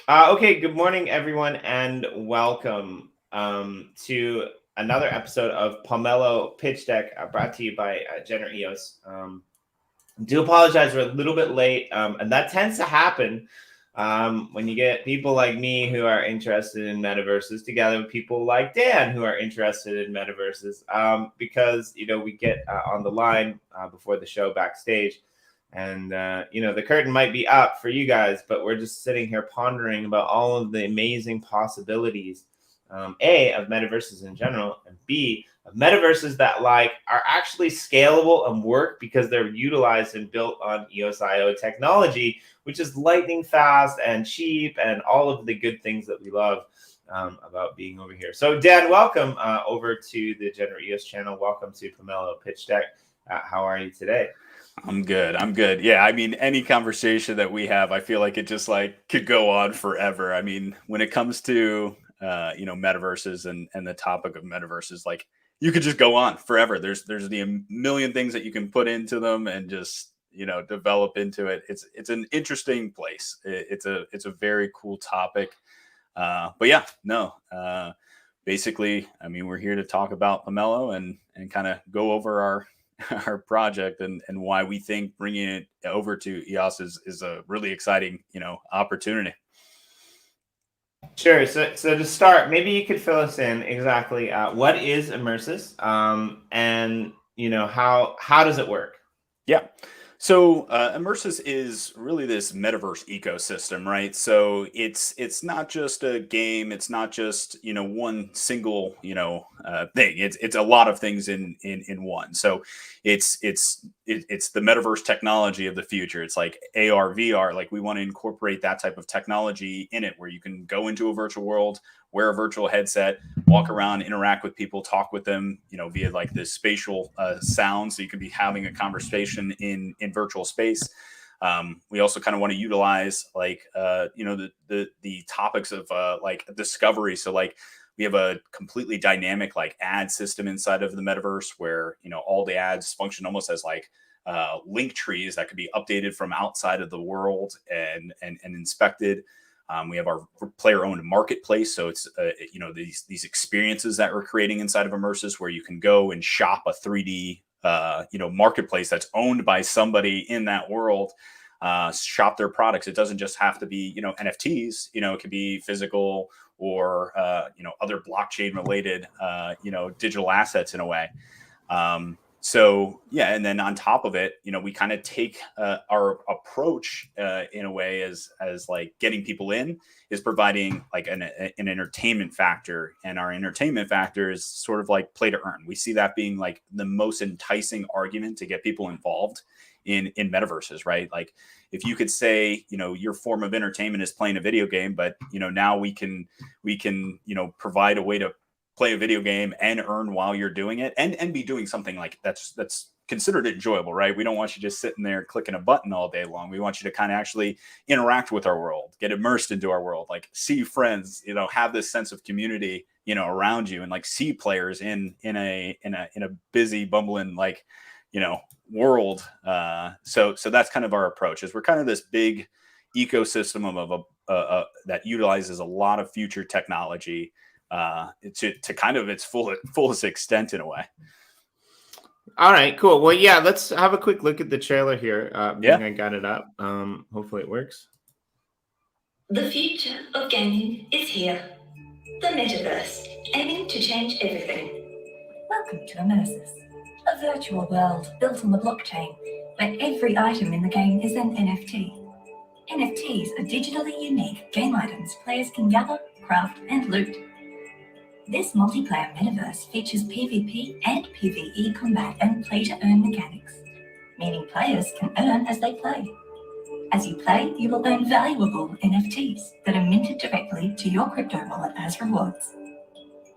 Okay, good morning, everyone, and welcome to another episode of Pomelo Pitch Deck, brought to you by Jenner EOS. Do apologize, we're a little bit late, and that tends to happen when you get people like me who are interested in metaverses together with people like Dan who are interested in metaverses, because we get on the line before the show backstage. And, the curtain might be up for you guys, but we're just sitting here pondering about all of the amazing possibilities, A, of metaverses in general, and B, of metaverses that are actually scalable and work because they're utilized and built on EOS.io technology, which is lightning fast and cheap and all of the good things that we love about being over here. So, Dan, welcome over to the General EOS channel. Welcome to Pomelo Pitch Deck. How are you today? I'm good. Yeah, I mean, any conversation that we have, I feel like it just could go on forever. I mean, when it comes to metaverses and the topic of metaverses, you could just go on forever. There's the million things that you can put into them and just develop into it. It's an interesting place. It's a very cool topic. But yeah, no. Basically, I mean, we're here to talk about Pomelo and kind of go over our project and why we think bringing it over to EOS is a really exciting, opportunity. Sure. So to start, maybe you could fill us in exactly what is Immersys, and how does it work? Yeah. So Immersys is really this metaverse ecosystem, right? So it's not just a game. It's not just one single thing. It's a lot of things in one. So it's the metaverse technology of the future. It's like AR, VR. Like we want to incorporate that type of technology in it, where you can go into a virtual world, wear a virtual headset, walk around, interact with people, talk with them, via like this spatial sound. So you could be having a conversation in virtual space. We also kind of want to utilize the topics of discovery. So we have a completely dynamic ad system inside of the metaverse where all the ads function almost as link trees that could be updated from outside of the world and inspected. We have our player-owned marketplace, so it's these experiences that we're creating inside of Immersys, where you can go and shop a 3D marketplace that's owned by somebody in that world, shop their products. It doesn't just have to be NFTs. It could be physical or other blockchain-related digital assets in a way. So yeah, and then on top of it, we kind of take our approach in a way as like getting people in is providing like an entertainment factor, and our entertainment factor is sort of like play to earn. We see that being like the most enticing argument to get people involved in metaverses, right? Like if you could say your form of entertainment is playing a video game, but now we can provide a way to play a video game and earn while you're doing it, and be doing something like that's considered enjoyable, right? We don't want you just sitting there clicking a button all day long. We want you to kind of actually interact with our world, get immersed into our world, like see friends, have this sense of community, around you, and like see players in a busy, bumbling world. So that's kind of our approach. Is we're kind of this big ecosystem of that utilizes a lot of future technology to kind of its fullest extent in a way. All right, cool. Well, yeah, let's have a quick look at the trailer here. Yeah, I got it up. Hopefully it works. The future of gaming is here. The metaverse, aiming to change everything. Welcome to Immersys, a virtual world built on the blockchain, where every item in the game is an NFT. NFTs are digitally unique game items players can gather, craft, and loot. This multiplayer metaverse features PvP and PvE combat and play-to-earn mechanics, meaning players can earn as they play. As you play, you will earn valuable NFTs that are minted directly to your crypto wallet as rewards.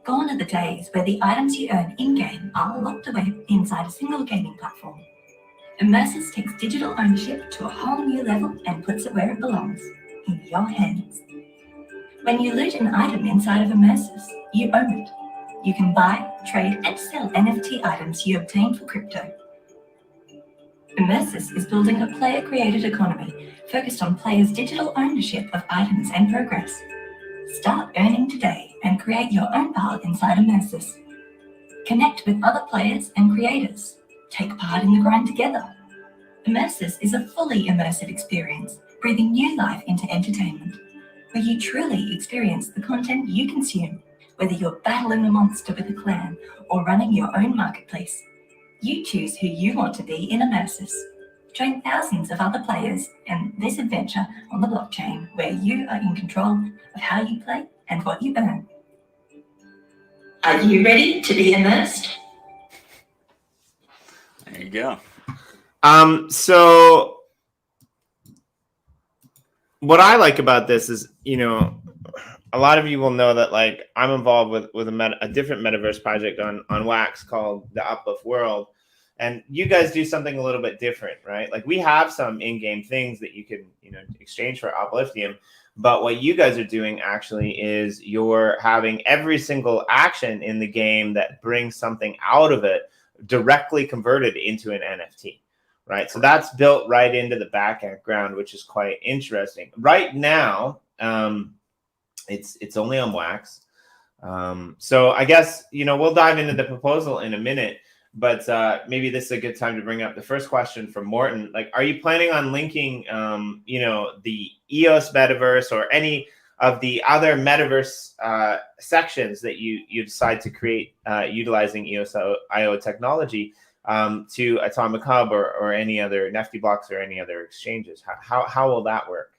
Gone are the days where the items you earn in-game are locked away inside a single gaming platform. Immersys takes digital ownership to a whole new level and puts it where it belongs, in your hands. When you loot an item inside of Immersys, you own it. You can buy, trade, and sell NFT items you obtain for crypto. Immersys is building a player-created economy focused on players' digital ownership of items and progress. Start earning today and create your own part inside Immersys. Connect with other players and creators. Take part in the grind together. Immersys is a fully immersive experience, breathing new life into entertainment, where you truly experience the content you consume, whether you're battling a monster with a clan or running your own marketplace. You choose who you want to be in Immersys. Join thousands of other players in this adventure on the blockchain, where you are in control of how you play and what you earn. Are you ready to be immersed? There you go. So what I like about this is, a lot of you will know that like I'm involved with a different metaverse project on Wax called the Uplift World, and you guys do something a little bit different, right? Like we have some in-game things that you can exchange for Upliftium, but what you guys are doing actually is you're having every single action in the game that brings something out of it directly converted into an NFT. Right, so that's built right into the background, which is quite interesting. Right now, it's only on Wax, so I guess we'll dive into the proposal in a minute. But maybe this is a good time to bring up the first question from Morton. Like, are you planning on linking, the EOS metaverse or any of the other metaverse sections that you decide to create utilizing EOS.io technology? To Atomic Hub or any other Nifty Blocks or any other exchanges? How will that work?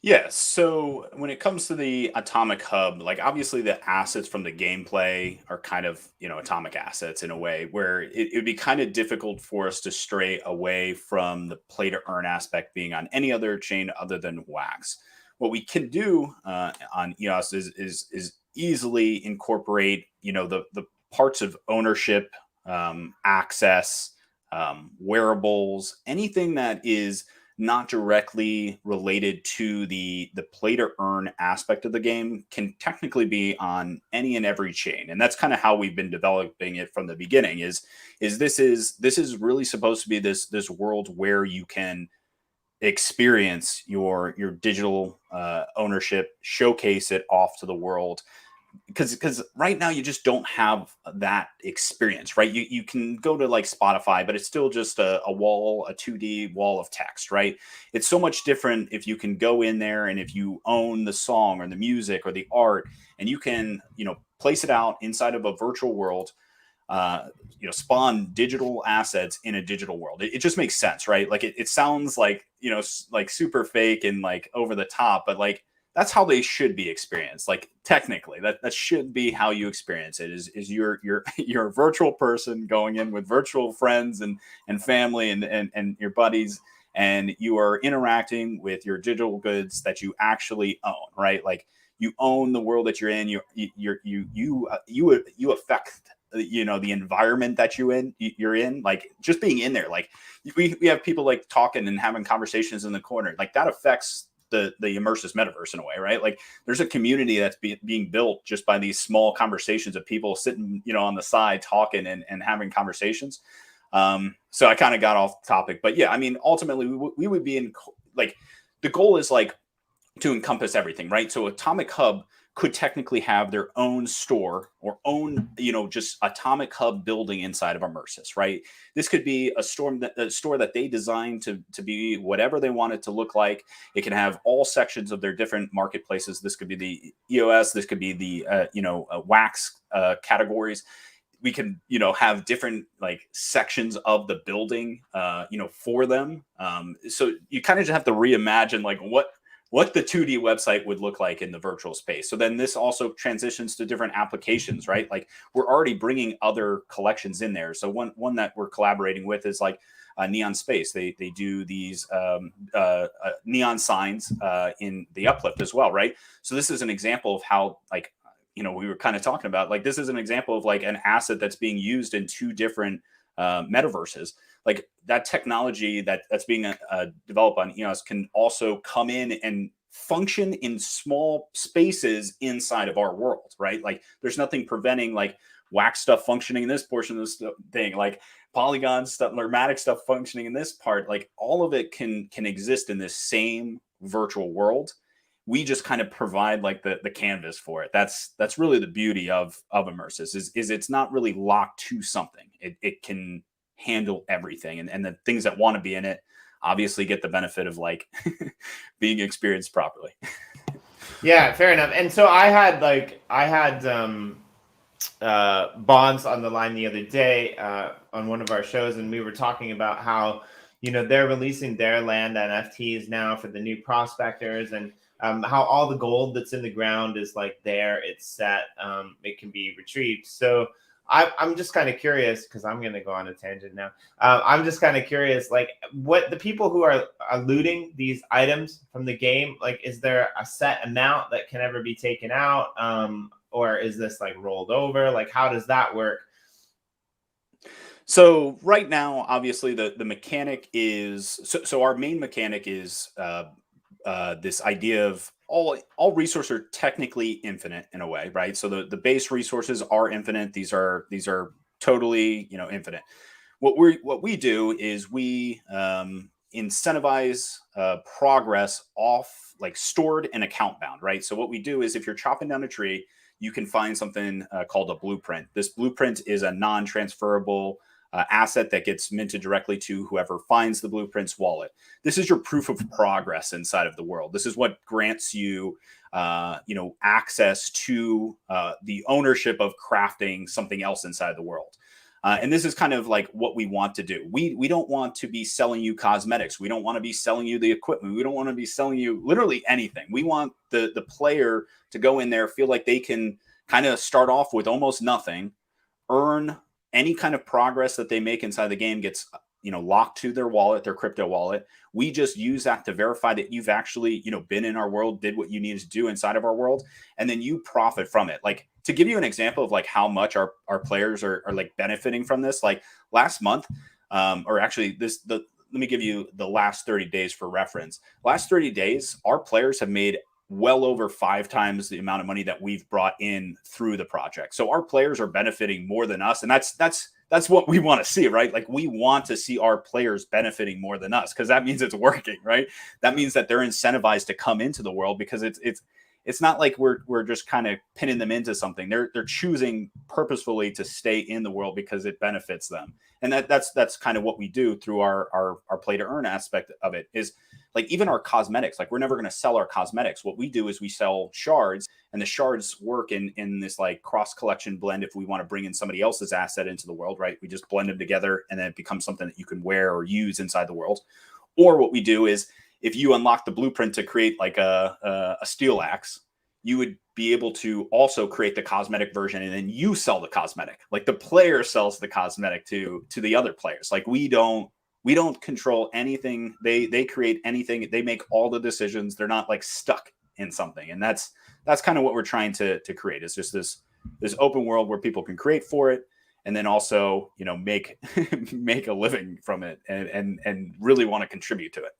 Yeah, so when it comes to the Atomic Hub, like obviously the assets from the gameplay are kind of, Atomic assets in a way where it would be kind of difficult for us to stray away from the play to earn aspect being on any other chain other than Wax. What we can do on EOS is easily incorporate, the parts of ownership, access, wearables, anything that is not directly related to the play to earn aspect of the game can technically be on any and every chain. And that's kind of how we've been developing it from the beginning is this is really supposed to be this world where you can experience your digital ownership, showcase it off to the world. Because right now you just don't have that experience, right? You can go to like Spotify, but it's still just a wall, a 2D wall of text, right? It's so much different if you can go in there and if you own the song or the music or the art, and you can place it out inside of a virtual world, spawn digital assets in a digital world. It just makes sense, right? Like it sounds like like super fake and like over the top, but like that's how they should be experienced. Like technically, that should be how you experience it. Is you're a virtual person going in with virtual friends and family and your buddies, and you are interacting with your digital goods that you actually own, right? Like you own the world that you're in. You affect the environment that you're in. Like just being in there. Like we have people like talking and having conversations in the corner. Like that affects the Immersys metaverse in a way, right? Like there's a community that's being built just by these small conversations of people sitting, on the side talking and having conversations. So I kind of got off topic, but yeah, I mean, ultimately we would be in like, the goal is like to encompass everything, right? So Atomic Hub could technically have their own store or own, just Atomic Hub building inside of Immersys, right? This could be a store that they designed to be whatever they want it to look like. It can have all sections of their different marketplaces. This could be the EOS. This could be the, Wax categories. We can, have different like sections of the building, for them. So you kind of just have to reimagine like what the 2D website would look like in the virtual space. So then this also transitions to different applications, right? Like we're already bringing other collections in there. So one that we're collaborating with is like Neon Space. They do these neon signs in the Uplift as well, right? So this is an example of how like, we were kind of talking about, like, this is an example of like an asset that's being used in two different metaverses. Like that technology that's being developed on EOS can also come in and function in small spaces inside of our world, right? Like there's nothing preventing like wax stuff functioning in this portion of this thing, like polygon stuff, lermatic stuff functioning in this part. Like all of it can exist in this same virtual world. We just kind of provide like the canvas for it. That's really the beauty of Immersys is it's not really locked to something. It can handle everything, and the things that want to be in it obviously get the benefit of like being experienced properly. Yeah, fair enough. And so I had Bonds on the line the other day on one of our shows, and we were talking about how, you know, they're releasing their land NFTs now for the new prospectors, and how all the gold that's in the ground is like there, it's set, it can be retrieved. So I'm just kind of curious, because I'm going to go on a tangent now. I'm just kind of curious, like, what the people who are looting these items from the game, like, is there a set amount that can ever be taken out? Or is this like rolled over? Like, how does that work? So right now, obviously, the mechanic is so our main mechanic is this idea of all resources are technically infinite in a way, right? So the base resources are infinite. These are totally, you know, infinite. What we do is we incentivize progress off like stored and account bound, right? So what we do is if you're chopping down a tree, you can find something called a blueprint. This blueprint is a non-transferable asset that gets minted directly to whoever finds the blueprint's wallet. This is your proof of progress inside of the world. This is what grants you, access to the ownership of crafting something else inside the world. And this is kind of like what we want to do. We don't want to be selling you cosmetics. We don't want to be selling you the equipment. We don't want to be selling you literally anything. We want the player to go in there, feel like they can kind of start off with almost nothing, earn any kind of progress that they make inside the game gets, you know, locked to their wallet, their crypto wallet. We just use that to verify that you've actually, you know, been in our world, did what you needed to do inside of our world, and then you profit from it. Like, to give you an example of like how much our players are like benefiting from this, like last month, or actually let me give you the last 30 days for reference. Last 30 days, our players have made well over 5 times the amount of money that we've brought in through the project. So our players are benefiting more than us. And that's what we want to see, right? Like, we want to see our players benefiting more than us, because that means it's working, right? That means that they're incentivized to come into the world, because it's not like we're just kind of pinning them into something. They're choosing purposefully to stay in the world because it benefits them. And that's kind of what we do through our play to earn aspect of it. Is like, even our cosmetics, like, we're never going to sell our cosmetics. What we do is we sell shards, and the shards work in this like cross collection blend. If we want to bring in somebody else's asset into the world, right, we just blend them together, and then it becomes something that you can wear or use inside the world. Or what we do is, if you unlock the blueprint to create like a steel axe, you would be able to also create the cosmetic version, and then you sell the cosmetic. Like, the player sells the cosmetic to the other players. Like, we don't control anything. They create anything. They make all the decisions. They're not like stuck in something. And that's kind of what we're trying to create, is just this open world where people can create for it, and then also, you know, make a living from it, and really want to contribute to it.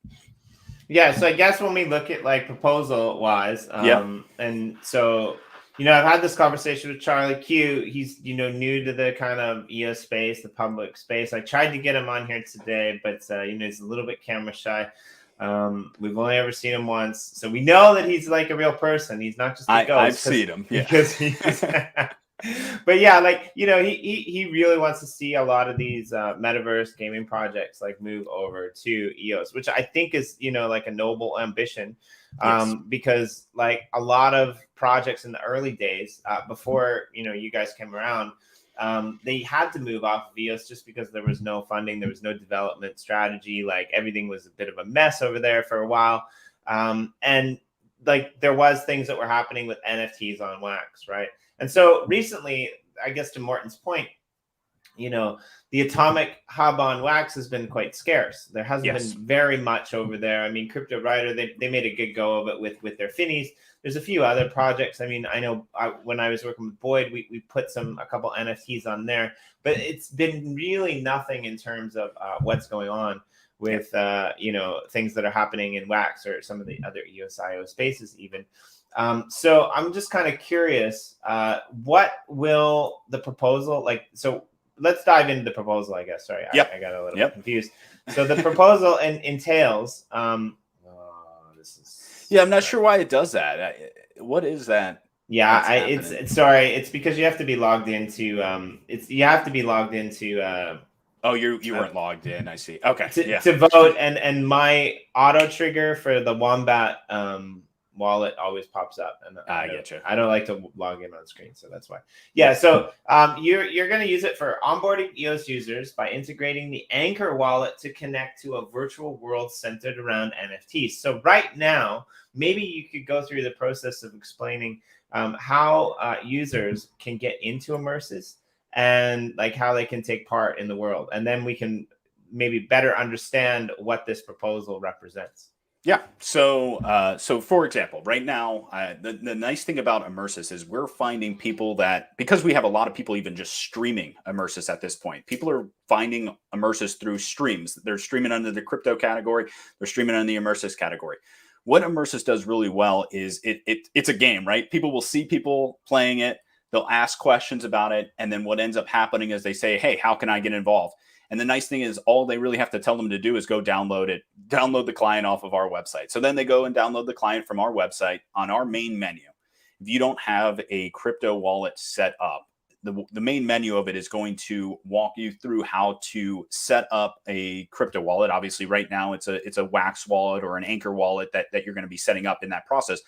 Yeah, so I guess when we look at like proposal wise, and so, you know, I've had this conversation with Charlie Q. He's, you know, new to the kind of EOS space, the public space. I tried to get him on here today, but you know, he's a little bit camera shy. We've only ever seen him once, so we know that he's like a real person. He's not just a ghost. I've seen him, yeah. Because he's but yeah, like, you know, he really wants to see a lot of these metaverse gaming projects like move over to EOS, which I think is, you know, like a noble ambition. Yes. Because like a lot of projects in the early days, before, you know, you guys came around, they had to move off of EOS just because there was no funding, there was no development strategy. Like, everything was a bit of a mess over there for a while. And like, there was things that were happening with NFTs on Wax, right? And so recently, I guess to Morton's point, you know, the atomic hub on Wax has been quite scarce. There hasn't been very much over there. I mean, Crypto Writer, they made a good go of it with their Finnies. There's a few other projects. I mean, I know when I was working with Boyd, we put a couple NFTs on there, but it's been really nothing in terms of what's going on. with things that are happening in Wax or some of the other EOS.io spaces even. So I'm just kind of curious, what will the proposal like? So let's dive into the proposal, I guess. Sorry, Yep. I got a little bit confused. So the proposal entails. I'm not sure why it does that. What is that? Yeah, it's sorry. It's because you have to be logged into. You have to be logged into. Oh, you weren't logged in. I see. Okay. To vote, and my auto trigger for the Wombat wallet always pops up, and I get you. I don't like to log in on screen, so that's why. Yeah, so you're going to use it for onboarding EOS users by integrating the Anchor wallet to connect to a virtual world centered around NFTs. So right now, maybe you could go through the process of explaining how users can get into Immersys and like how they can take part in the world, and then we can maybe better understand what this proposal represents. Yeah. So for example, right now, the nice thing about Immersys is we're finding people that, because we have a lot of people even just streaming Immersys at this point, people are finding Immersys through streams. They're streaming under the crypto category. They're streaming under the Immersys category. What Immersys does really well is it's a game, right? People will see people playing it. They'll ask questions about it. And then what ends up happening is they say, hey, how can I get involved? And the nice thing is all they really have to tell them to do is go download the client off of our website. So then they go and download the client from our website on our main menu. If you don't have a crypto wallet set up, the main menu of it is going to walk you through how to set up a crypto wallet. Obviously, right now it's a Wax wallet or an Anchor wallet that you're going to be setting up in that process.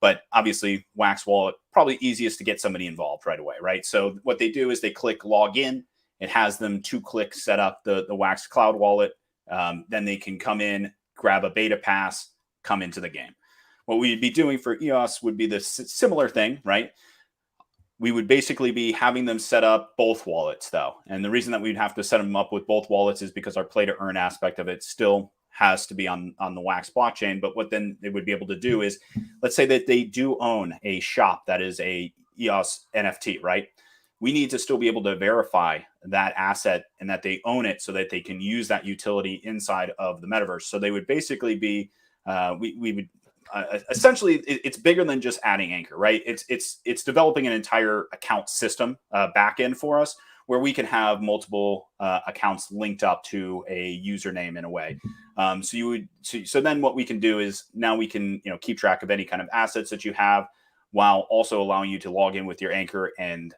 But obviously, Wax wallet, probably easiest to get somebody involved right away, right? So what they do is they click log in. It has them 2 clicks set up the Wax Cloud wallet. Then they can come in, grab a beta pass, come into the game. What we'd be doing for EOS would be the similar thing, right? We would basically be having them set up both wallets, though. And the reason that we'd have to set them up with both wallets is because our play to earn aspect of it still has to be on the Wax blockchain. But what then they would be able to do is, let's say that they do own a shop that is a EOS NFT, right? We need to still be able to verify that asset and that they own it so that they can use that utility inside of the metaverse. So they would basically be, we would essentially, it's bigger than just adding Anchor, right? It's developing an entire account system backend for us where we can have multiple accounts linked up to a username in a way. So then what we can do is now we can keep track of any kind of assets that you have while also allowing you to log in with your Anchor and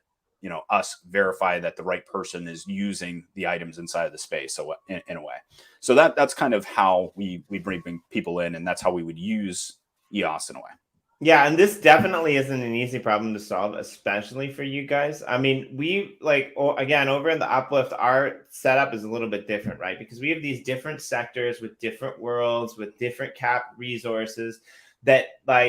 us verify that the right person is using the items inside of the space. So in a way, so that's kind of how we bring people in, and that's how we would use EOS in a way. Yeah, and this definitely isn't an easy problem to solve, especially for you guys. I mean, we again, over in the Uplift, our setup is a little bit different, right? Because we have these different sectors with different worlds, with different cap resources that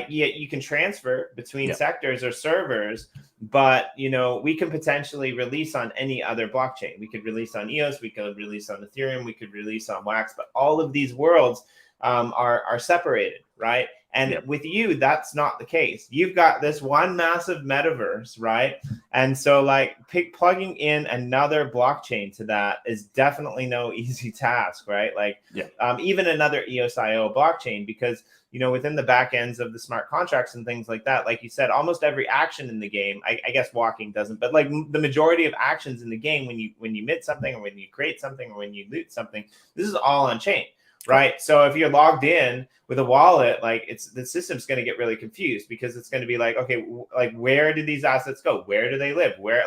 you can transfer between sectors or servers, but we can potentially release on any other blockchain. We could release on EOS, we could release on Ethereum, we could release on Wax, but all of these worlds are separated, right? And with you, that's not the case. You've got this one massive metaverse, right? And so plugging in another blockchain to that is definitely no easy task, right? Even another EOS.io blockchain, because within the back ends of the smart contracts and things like that, like you said, almost every action in the game, I guess walking doesn't, but the majority of actions in the game, when you mint something or when you create something or when you loot something, this is all on chain. Right. So if you're logged in with a wallet, the system's going to get really confused because it's going to be okay, where do these assets go? Where do they live? Where,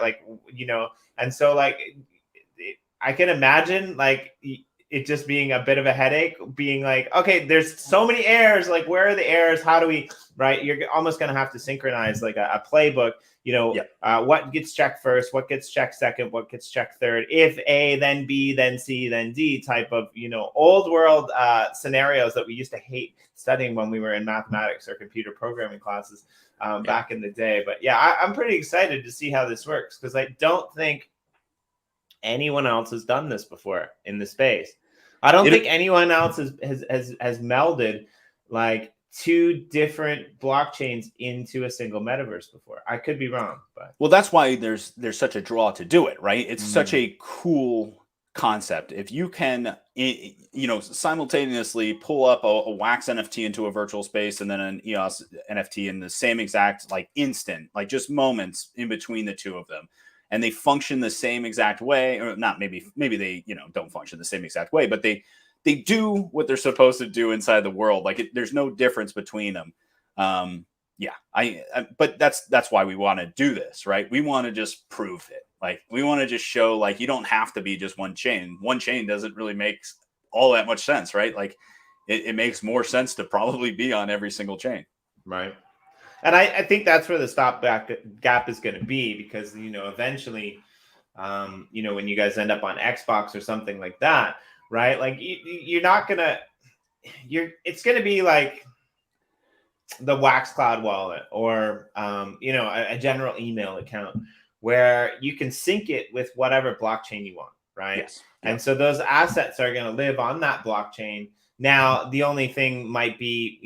and so I can imagine it just being a bit of a headache, being okay, there's so many errors. Where are the errors? How do we, right? You're almost going to have to synchronize a playbook, what gets checked first, what gets checked second, what gets checked third, if A, then B, then C, then D type of, old world scenarios that we used to hate studying when we were in mathematics or computer programming classes back in the day. But yeah, I'm pretty excited to see how this works because I don't think anyone else has done this before in the space. I don't think anyone else has melded 2 different blockchains into a single metaverse before. I could be wrong, but well, that's why there's such a draw to do it, right? It's such a cool concept. If you can, simultaneously pull up a wax NFT into a virtual space and then an EOS NFT in the same exact like instant, like just moments in between the two of them, and they function the same exact way, or not, maybe they, don't function the same exact way, but they do what they're supposed to do inside the world. Like there's no difference between them. But that's why we want to do this, right? We want to just prove it. Like we want to just show, like, you don't have to be just one chain. One chain doesn't really make all that much sense, right? Like it makes more sense to probably be on every single chain. Right. And I think that's where the stopback gap is going to be, because, eventually, when you guys end up on Xbox or something like that, right? Like you're not going to, it's going to be like the Wax Cloud wallet or, a general email account where you can sync it with whatever blockchain you want, right? Yes. And so those assets are going to live on that blockchain. Now, the only thing might be,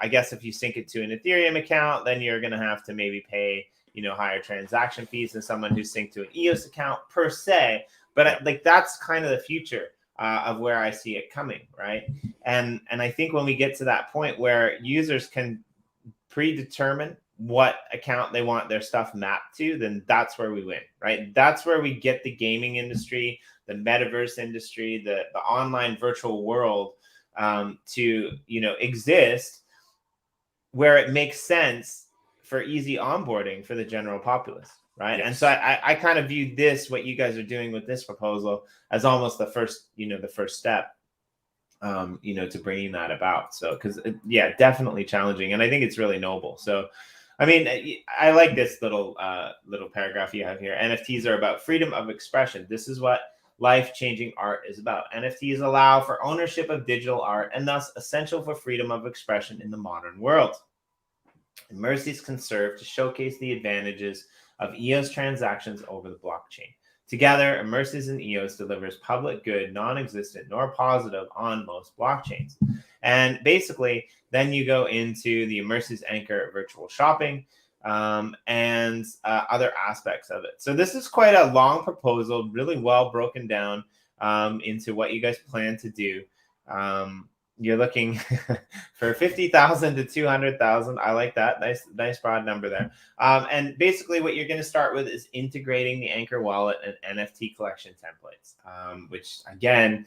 I guess if you sync it to an Ethereum account, then you're going to have to maybe pay, higher transaction fees than someone who's synced to an EOS account per se. But like that's kind of the future of where I see it coming, right? And I think when we get to that point where users can predetermine what account they want their stuff mapped to, then that's where we win, right? That's where we get the gaming industry, the metaverse industry, the online virtual world to exist, where it makes sense for easy onboarding for the general populace, right? Yes. And so I kind of view this, what you guys are doing with this proposal, as almost the first step to bringing that about. So, because definitely challenging, and I think it's really noble. So, I mean, I like this little paragraph you have here. NFTs are about freedom of expression. This is what life-changing art is about. NFTs allow for ownership of digital art and thus essential for freedom of expression in the modern world. Immersys can serve to showcase the advantages of EOS transactions over the blockchain. Together, Immersys and EOS delivers public good, non-existent nor positive on most blockchains. And basically, then you go into the Immersys Anchor virtual shopping and other aspects of it. So this is quite a long proposal, really well broken down into what you guys plan to do. You're looking for 50,000 to 200,000. I like that. Nice broad number there. And basically what you're going to start with is integrating the Anchor wallet and NFT collection templates, which again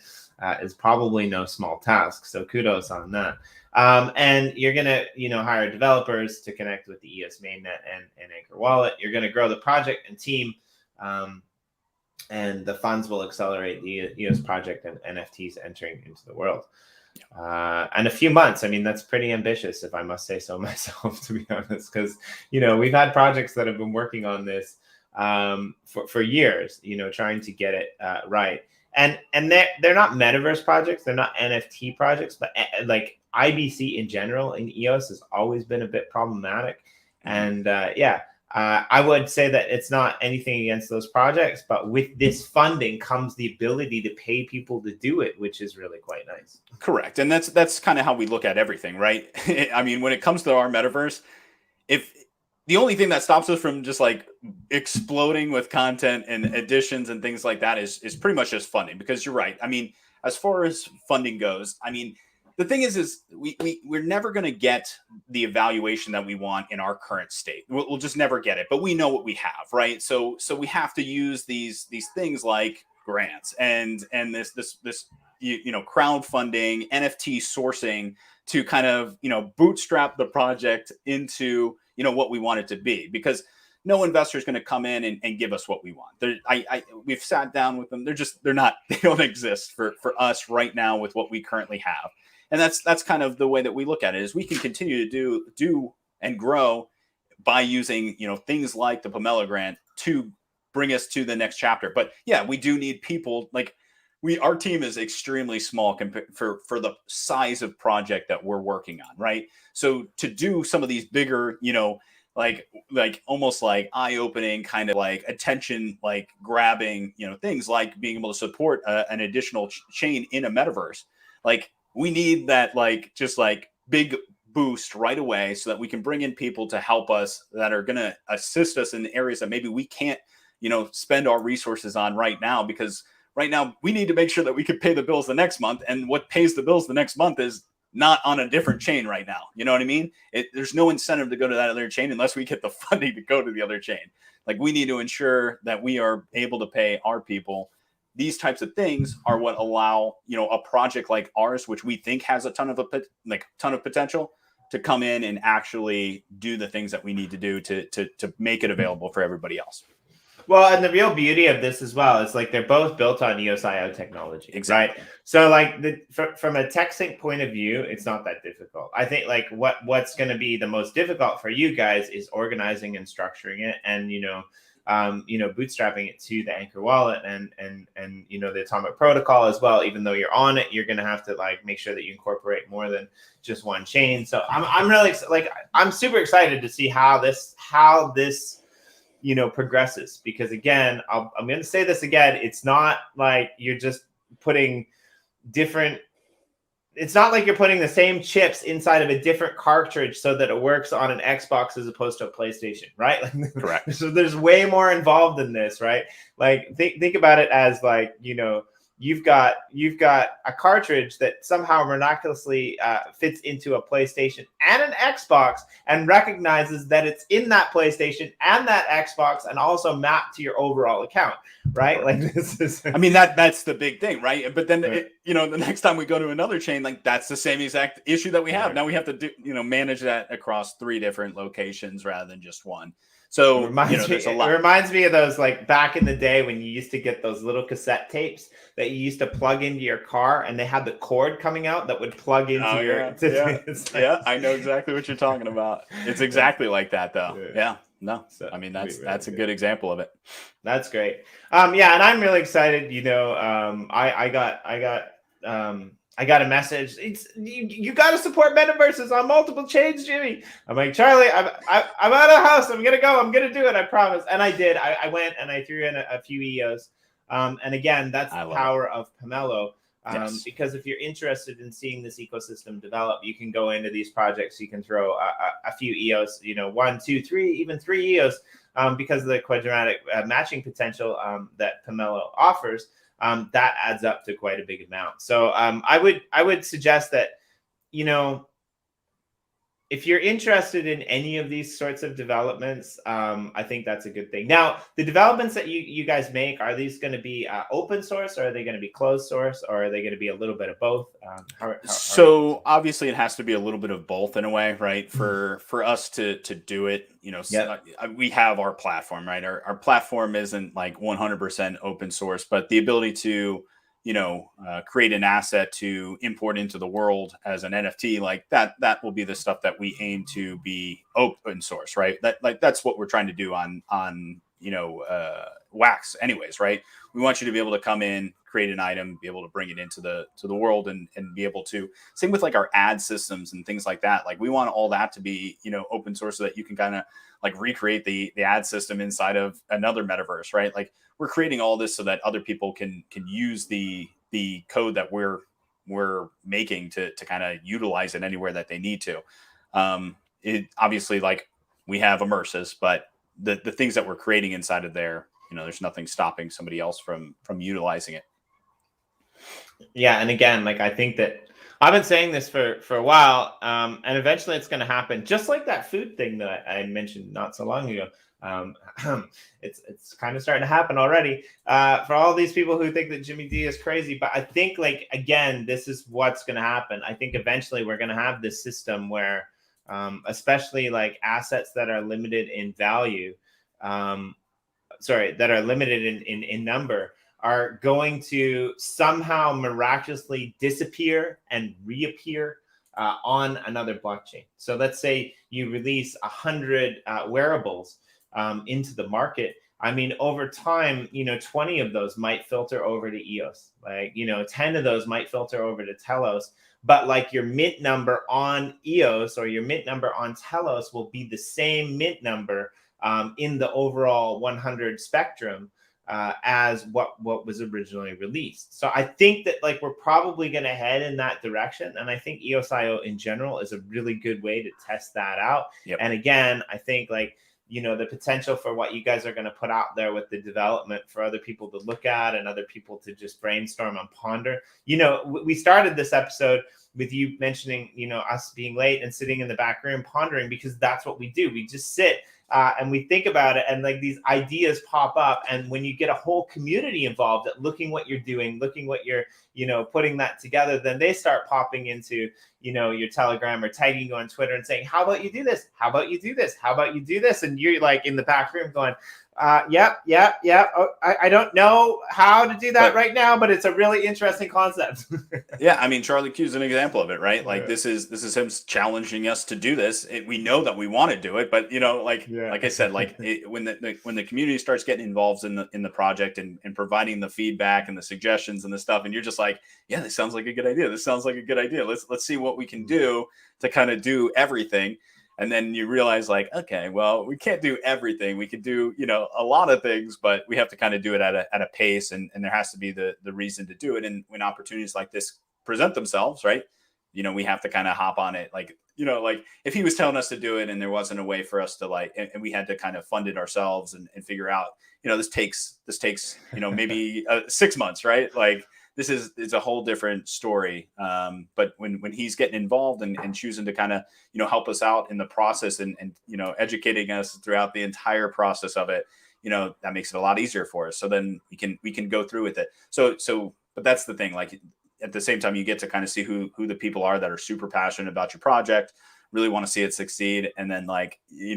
is probably no small task. So kudos on that. And you're going to, hire developers to connect with the EOS mainnet and Anchor wallet. You're going to grow the project and team, and the funds will accelerate the EOS project and NFTs entering into the world. And a few months, I mean, that's pretty ambitious, if I must say so myself, to be honest, because, we've had projects that have been working on this for years, trying to get it right. And they're not metaverse projects, they're not NFT projects, but like IBC in general in EOS has always been a bit problematic. And I would say that it's not anything against those projects, but with this funding comes the ability to pay people to do it, which is really quite nice. Correct. And that's kind of how we look at everything, right? I mean, when it comes to our metaverse, if the only thing that stops us from just like exploding with content and additions and things like that is pretty much just funding, because you're right. I mean, as far as funding goes, I mean, the thing is we're never going to get the evaluation that we want in our current state. We'll just never get it, but we know what we have, right? So we have to use these things like grants and this crowdfunding, NFT sourcing to kind of, bootstrap the project into, what we want it to be, because no investor is going to come in and give us what we want. We've sat down with them. They don't exist for us right now with what we currently have. And that's kind of the way that we look at it, is we can continue to do and grow by using, things like the Pomelo grant to bring us to the next chapter. But yeah, we do need people. Like our team is extremely small for the size of project that we're working on, right? So to do some of these bigger, like almost like eye-opening kind of like attention, like grabbing, things like being able to support an additional chain in a metaverse, like we need that just big boost right away so that we can bring in people to help us that are going to assist us in areas that maybe we can't, spend our resources on right now, because right now we need to make sure that we could pay the bills the next month. And what pays the bills the next month is not on a different chain right now. You know what I mean? There's no incentive to go to that other chain unless we get the funding to go to the other chain. Like, we need to ensure that we are able to pay our people. These types of things are what allow, a project like ours, which we think has a ton of potential, to come in and actually do the things that we need to do to make it available for everybody else. Well, and the real beauty of this as well is like they're both built on EOS.io technology, exactly. Right? So like from a TechSync point of view, it's not that difficult. I think like what's going to be the most difficult for you guys is organizing and structuring it, and bootstrapping it to the Anchor wallet and the Atomic protocol as well. Even though you're on it, you're going to have to like make sure that you incorporate more than just one chain. So I'm really I'm super excited to see how this progresses, because again, I'm going to say this again. It's not like you're just putting it's not like you're putting the same chips inside of a different cartridge so that it works on an Xbox as opposed to a PlayStation, right? Correct. So there's way more involved in this, right? Like think about it as like, you've got a cartridge that somehow miraculously fits into a PlayStation and an Xbox and recognizes that it's in that PlayStation and that Xbox and also mapped to your overall account, right? Like this is. I mean, that's the big thing, right? But then the next time we go to another chain, like that's the same exact issue that we have. Now we have to do manage that across 3 different locations rather than just one. So there's a lot. It reminds me of those like back in the day when you used to get those little cassette tapes that you used to plug into your car, and they had the cord coming out that would plug into your. Yeah, I know exactly what you're talking about. It's exactly like that, though. Yeah. No, so, I mean that's a good example of it. That's great. And I'm really excited. I got a message. You got to support metaverses on multiple chains, Jimmy. I'm like, Charlie, I'm out of the house. I'm gonna go. I'm gonna do it. I promise. And I did. I went and I threw in a few EOS. And again, that's the power of Pomelo. Yes. Because if you're interested in seeing this ecosystem develop, you can go into these projects. You can throw a few EOS. 1, 2, 3, even 3 EOS. Because of the quadratic matching potential that Pomelo offers. That adds up to quite a big amount. So I would suggest that, if you're interested in any of these sorts of developments, I think that's a good thing. Now, the developments that you guys make, are these going to be open source, or are they going to be closed source, or are they going to be a little bit of both? So obviously it has to be a little bit of both in a way, right? For us to do it, we have our platform, right? Our platform isn't like 100% open source, but the ability to create an asset to import into the world as an NFT, like that will be the stuff that we aim to be open source, right? That's what we're trying to do on Wax anyways, right? We want you to be able to come in, create an item, be able to bring it into the world and be able to, same with like our ad systems and things like that. Like we want all that to be, open source so that you can kind of like recreate the ad system inside of another metaverse, right? Like we're creating all this so that other people can use the code that we're making to kind of utilize it anywhere that they need to. It obviously, like we have Immersys, but the things that we're creating inside of there, there's nothing stopping somebody else from utilizing it. Yeah, and again, like I think that I've been saying this for a while, and eventually it's going to happen. Just like that food thing that I mentioned not so long ago. It's kind of starting to happen already for all these people who think that Jimmy D is crazy. But I think, like, again, this is what's going to happen. I think eventually we're going to have this system where, especially like assets that are limited in value, that are limited in number, are going to somehow miraculously disappear and reappear on another blockchain. So let's say you release 100 wearables into the market. I mean, over time, 20 of those might filter over to EOS. Like, 10 of those might filter over to Telos. But like your mint number on EOS or your mint number on Telos will be the same mint number in the overall 100 spectrum as what was originally released. So I think that like we're probably going to head in that direction. And I think EOS.io in general is a really good way to test that out. Yep. And again, I think like the potential for what you guys are going to put out there with the development for other people to look at and other people to just brainstorm and ponder. We started this episode with you mentioning, us being late and sitting in the back room pondering, because that's what we do. We just sit and we think about it, and like these ideas pop up. And when you get a whole community involved at looking what you're doing, looking what you're, putting that together, then they start popping into, your Telegram or tagging you on Twitter and saying, how about you do this? How about you do this? How about you do this? And you're like in the back room going, yep. Oh, I don't know how to do that right now, but it's a really interesting concept. Yeah, I mean, Charlie Q is an example of it, right? Like this is him challenging us to do this. We know that we want to do it, but like I said, like when the community starts getting involved in the project and providing the feedback and the suggestions and the stuff, and you're just like, yeah, this sounds like a good idea. This sounds like a good idea. Let's see what we can do to kind of do everything. And then you realize, like, okay, well, we can't do everything. We could do, a lot of things, but we have to kind of do it at a pace, and there has to be the reason to do it. And when opportunities like this present themselves, right, we have to kind of hop on it. Like, like if he was telling us to do it and there wasn't a way for us to and we had to kind of fund it ourselves and figure out, this takes, maybe 6 months, right? Like, this is a whole different story. But when he's getting involved and choosing to kind of, help us out in the process and educating us throughout the entire process of it, that makes it a lot easier for us. So then we can go through with it. But that's the thing, like at the same time, you get to kind of see who the people are that are super passionate about your project, really want to see it succeed. And then like, you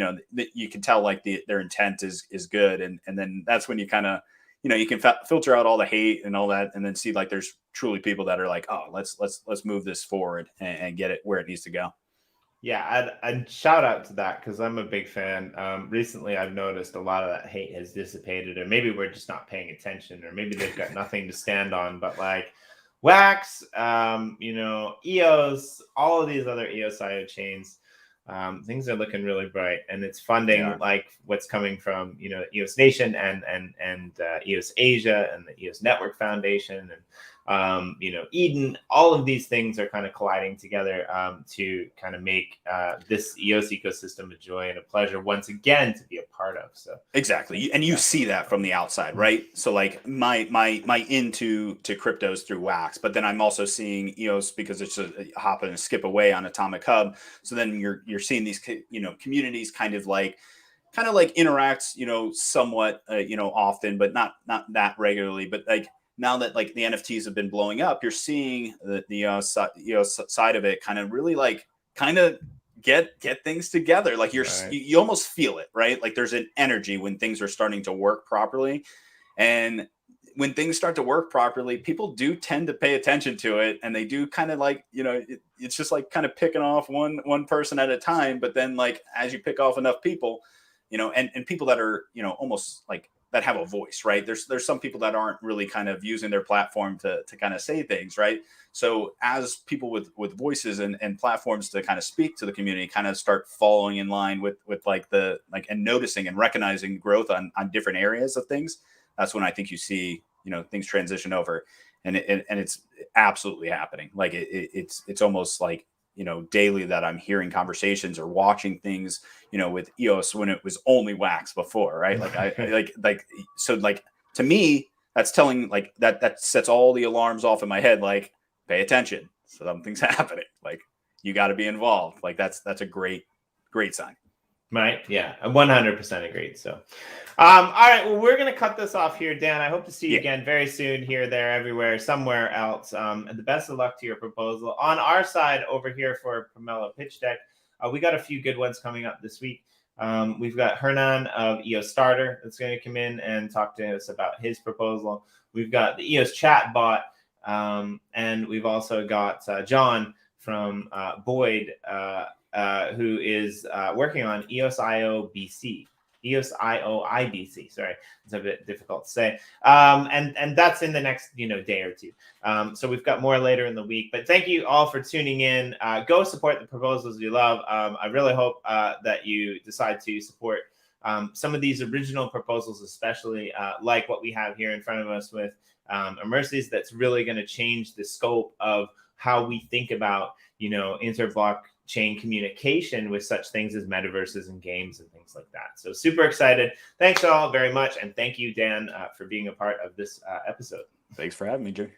can tell like their intent is good. And then that's when you kind of, you can filter out all the hate and all that, and then see like there's truly people that are like, oh, let's move this forward and get it where it needs to go. Yeah, I'd shout out to that because I'm a big fan. Recently, I've noticed a lot of that hate has dissipated, or maybe we're just not paying attention, or maybe they've got nothing to stand on. But like Wax, EOS, all of these other EOS.io chains, things are looking really bright, and it's funding like what's coming from EOS Nation and EOS Asia and the EOS Network Foundation and Eden. All of these things are kind of colliding together to kind of make this EOS ecosystem a joy and a pleasure once again to be a part of. So exactly, and you see that from the outside, right? So like my into cryptos through Wax, but then I'm also seeing EOS because it's a hop and a skip away on Atomic Hub. So then you're seeing these communities kind of like interact somewhat often, but not that regularly. But like now that like the NFTs have been blowing up, you're seeing the EOS side of it kind of really get things together. Like you almost feel it, right? Like there's an energy when things are starting to work properly. And when things start to work properly, people do tend to pay attention to it, and they do kind of like, it's just like kind of picking off one person at a time. But then like, as you pick off enough people, and people that are, almost like that have a voice, right? There's some people that aren't really kind of using their platform to kind of say things, right? So as people with voices and platforms to kind of speak to the community kind of start falling in line with and noticing and recognizing growth on different areas of things, that's when I think you see, things transition over, and it's absolutely happening. Like it's almost like, daily that I'm hearing conversations or watching things, with EOS when it was only Wax before, right? Like so like to me, that's telling like that sets all the alarms off in my head. Like, pay attention, something's happening. Like, you got to be involved. Like that's a great sign. Right. Yeah. I 100% agreed. So, all right. Well, we're going to cut this off here, Dan. I hope to see you again very soon here, there, everywhere, somewhere else. And the best of luck to your proposal. On our side over here for Pomelo Pitch Deck, we got a few good ones coming up this week. We've got Hernan of EOS Starter that's going to come in and talk to us about his proposal. We've got the EOS chat bot. And we've also got John from Boyd, who is working on EOS.io BC. EOS.io IBC. Sorry, it's a bit difficult to say. And that's in the next day or two. So we've got more later in the week. But thank you all for tuning in. Go support the proposals you love. I really hope that you decide to support some of these original proposals, especially like what we have here in front of us with Immersys. That's really going to change the scope of how we think about interblock chain communication with such things as metaverses and games and things like that. So super excited. Thanks all very much. And thank you, Dan, for being a part of this episode. Thanks for having me, Jay.